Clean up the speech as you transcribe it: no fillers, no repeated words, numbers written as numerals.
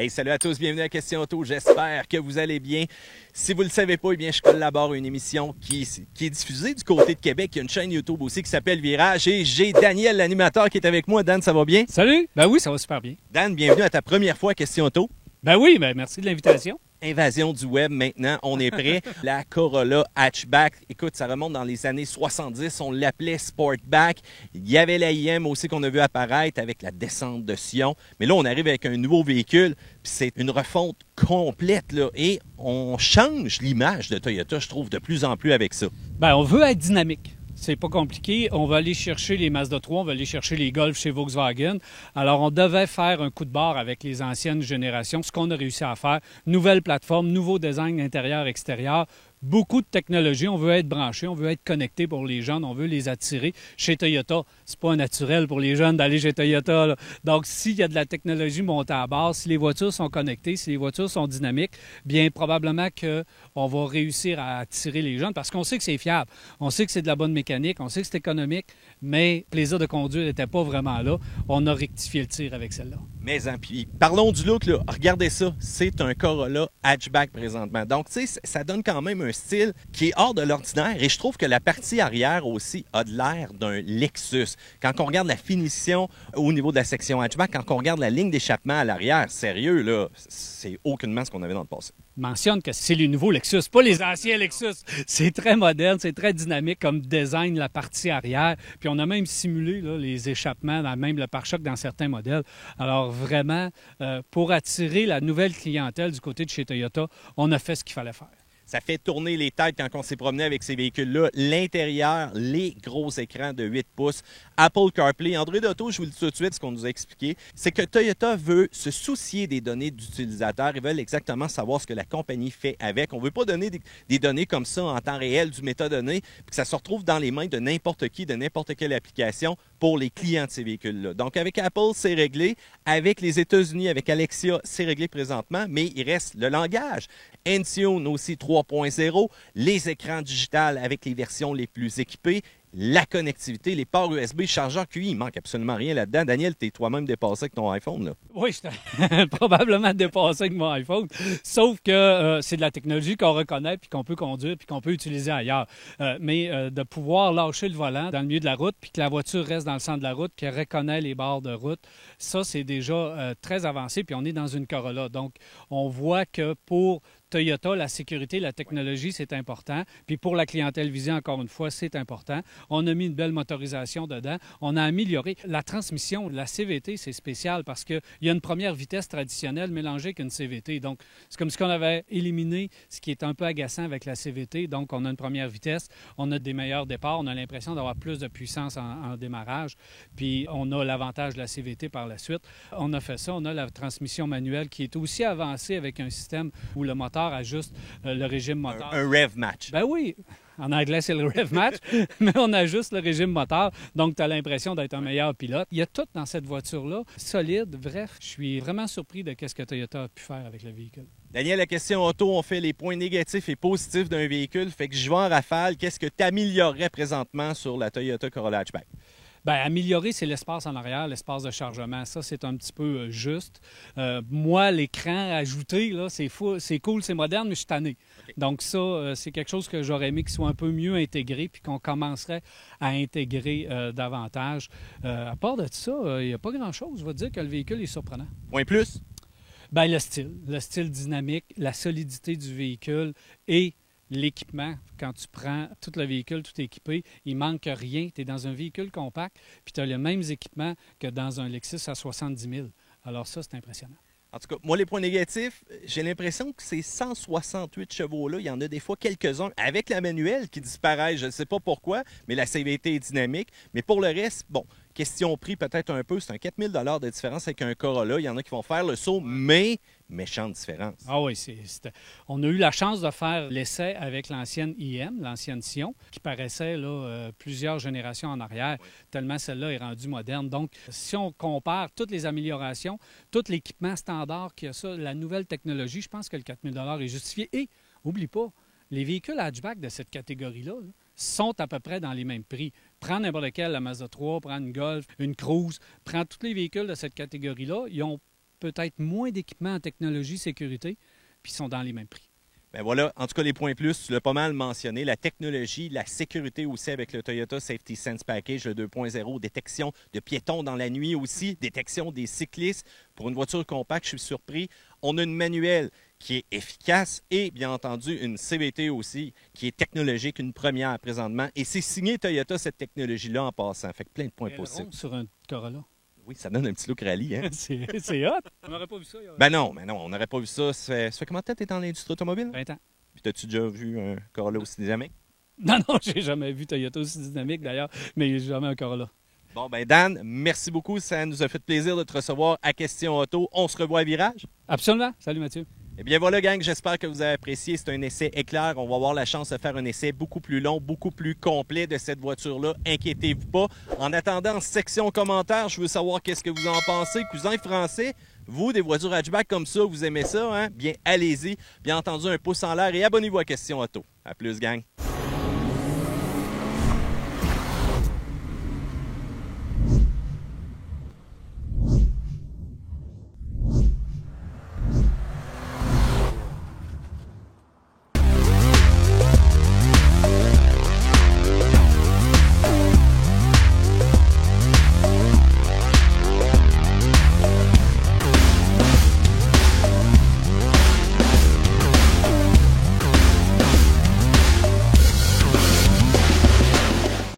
Hey, salut à tous, bienvenue à Question Auto. J'espère que vous allez bien. Si vous ne le savez pas, eh bien, je collabore à une émission qui est diffusée du côté de Québec. Il y a une chaîne YouTube aussi qui s'appelle Virage et j'ai Daniel, l'animateur, qui est avec moi. Dan, ça va bien? Salut! Ben oui, ça va super bien. Dan, bienvenue à ta première fois à Question Auto. Ben oui, ben merci de l'invitation. Invasion du web maintenant, on est prêt. La Corolla Hatchback, écoute, ça remonte dans les années 70, on l'appelait Sportback. Il y avait la IM aussi qu'on a vu apparaître avec la descente de Sion. Mais là, on arrive avec un nouveau véhicule, puis c'est une refonte complète, là, et on change l'image de Toyota, je trouve, de plus en plus avec ça. Ben on veut être dynamique. C'est pas compliqué. On va aller chercher les Mazda 3, on va aller chercher les Golf chez Volkswagen. Alors, on devait faire un coup de barre avec les anciennes générations, ce qu'on a réussi à faire. Nouvelle plateforme, nouveau design intérieur-extérieur. Beaucoup de technologie, on veut être branché, on veut être connecté pour les jeunes, on veut les attirer. Chez Toyota, c'est pas naturel pour les jeunes d'aller chez Toyota, là. Donc, s'il y a de la technologie montée à base, si les voitures sont connectées, si les voitures sont dynamiques, bien probablement qu'on va réussir à attirer les jeunes parce qu'on sait que c'est fiable, on sait que c'est de la bonne mécanique, on sait que c'est économique, mais le plaisir de conduire n'était pas vraiment là. On a rectifié le tir avec celle-là. Mais puis parlons du look, là. Regardez ça, c'est un Corolla Hatchback présentement. Donc, tu sais, ça donne quand même un style qui est hors de l'ordinaire et je trouve que la partie arrière aussi a de l'air d'un Lexus. Quand on regarde la finition au niveau de la section hatchback, quand on regarde la ligne d'échappement à l'arrière, sérieux, là, c'est aucunement ce qu'on avait dans le passé. Mentionne que c'est les nouveaux Lexus, pas les anciens Lexus. C'est très moderne, c'est très dynamique comme design, la partie arrière. Puis on a même simulé là, les échappements, même le pare-choc dans certains modèles. Alors vraiment, pour attirer la nouvelle clientèle du côté de chez Toyota, on a fait ce qu'il fallait faire. Ça fait tourner les têtes quand on s'est promené avec ces véhicules-là. L'intérieur, les gros écrans de 8 pouces, Apple CarPlay. Android Auto, je vous le dis tout de suite, ce qu'on nous a expliqué, c'est que Toyota veut se soucier des données d'utilisateurs. Ils veulent exactement savoir ce que la compagnie fait avec. On ne veut pas donner des données comme ça en temps réel, du métadonnées, puis que ça se retrouve dans les mains de n'importe qui, de n'importe quelle application pour les clients de ces véhicules-là. Donc, avec Apple, c'est réglé. Avec les États-Unis, avec Alexia, c'est réglé présentement, mais il reste le langage. Entune aussi 3.0, les écrans digitales avec les versions les plus équipées, la connectivité, les ports USB, chargeur QI, il manque absolument rien là-dedans. Daniel, tu es toi-même dépassé avec ton iPhone, là. Oui, je suis probablement dépassé avec mon iPhone, sauf que c'est de la technologie qu'on reconnaît, puis qu'on peut conduire, puis qu'on peut utiliser ailleurs. Mais de pouvoir lâcher le volant dans le milieu de la route, puis que la voiture reste dans le centre de la route, qu'elle reconnaît les bords de route, ça, c'est déjà très avancé, puis on est dans une Corolla. Donc, on voit que pour Toyota, la sécurité, la technologie, c'est important. Puis pour la clientèle visée, encore une fois, c'est important. On a mis une belle motorisation dedans. On a amélioré la transmission. La CVT, c'est spécial parce qu'il y a une première vitesse traditionnelle mélangée avec une CVT. Donc, c'est comme si on avait éliminé ce qui est un peu agaçant avec la CVT. Donc, on a une première vitesse, on a des meilleurs départs, on a l'impression d'avoir plus de puissance en démarrage. Puis, on a l'avantage de la CVT par la suite. On a fait ça. On a la transmission manuelle qui est aussi avancée avec un système où le moteur ajuste le régime moteur. Un rev match. Ben oui, en anglais, c'est le rev match, mais on ajuste le régime moteur, donc tu as l'impression d'être un meilleur pilote. Il y a tout dans cette voiture-là, solide. Bref, je suis vraiment surpris de ce que Toyota a pu faire avec le véhicule. Daniel, la question auto, on fait les points négatifs et positifs d'un véhicule, fait que je vais en rafale. Qu'est-ce que tu améliorerais présentement sur la Toyota Corolla Hatchback? Bien, améliorer, c'est l'espace en arrière, l'espace de chargement. Ça, c'est un petit peu juste. Moi, l'écran ajouté, là, c'est fou, c'est cool, c'est moderne, mais je suis tanné. Okay. Donc ça, c'est quelque chose que j'aurais aimé qu'il soit un peu mieux intégré puis qu'on commencerait à intégrer davantage. À part de ça, il n'y a pas grand-chose. Je vais dire que le véhicule est surprenant. Point plus? Bien, le style dynamique, la solidité du véhicule et l'équipement, quand tu prends tout le véhicule, tout équipé, il manque rien. Tu es dans un véhicule compact, puis tu as les mêmes équipements que dans un Lexus à 70 000. Alors ça, c'est impressionnant. En tout cas, moi, les points négatifs, j'ai l'impression que ces 168 chevaux-là, il y en a des fois quelques-uns avec la manuelle qui disparaissent. Je ne sais pas pourquoi, mais la CVT est dynamique. Mais pour le reste, bon, question prix peut-être un peu, c'est un 4 000 de différence avec un Corolla. Il y en a qui vont faire le saut, mais méchante différence. Ah oui, on a eu la chance de faire l'essai avec l'ancienne IM, l'ancienne Sion, qui paraissait là, plusieurs générations en arrière, tellement celle-là est rendue moderne. Donc, si on compare toutes les améliorations, tout l'équipement standard qu'il y a ça, la nouvelle technologie, je pense que le 4 000 est justifié. Et, n'oublie pas, les véhicules hatchback de cette catégorie-là sont à peu près dans les mêmes prix. Prends n'importe lequel, la Mazda 3, prends une Golf, une Cruze, prends tous les véhicules de cette catégorie-là, ils ont peut-être moins d'équipements en technologie sécurité, puis ils sont dans les mêmes prix. Ben voilà, en tout cas, les points plus, tu l'as pas mal mentionné. La technologie, la sécurité aussi avec le Toyota Safety Sense Package, le 2.0, détection de piétons dans la nuit aussi, détection des cyclistes. Pour une voiture compacte, je suis surpris. On a une manuelle qui est efficace et, bien entendu, une CVT aussi qui est technologique, une première présentement. Et c'est signé Toyota, cette technologie-là, en passant. Fait que plein de points positifs. Sur un Corolla. Oui, ça donne un petit look rallye, hein? C'est hot! On n'aurait pas vu ça. Ben non, on n'aurait pas vu ça. Ça fait combien de temps que tu es dans l'industrie automobile? 20 ans. Puis t'as-tu déjà vu un Corolla aussi dynamique? Non, j'ai jamais vu Toyota aussi dynamique d'ailleurs, mais j'ai jamais un Corolla. Bon, ben Dan, merci beaucoup. Ça nous a fait plaisir de te recevoir à Question Auto. On se revoit à Virage? Absolument. Salut Mathieu. Eh bien voilà, gang, j'espère que vous avez apprécié. C'est un essai éclair. On va avoir la chance de faire un essai beaucoup plus long, beaucoup plus complet de cette voiture-là. Inquiétez-vous pas. En attendant, section commentaires, je veux savoir qu'est-ce que vous en pensez. Cousin français, vous, des voitures hatchback comme ça, vous aimez ça, hein? Bien, allez-y. Bien entendu, un pouce en l'air et abonnez-vous à Question Auto. À plus, gang.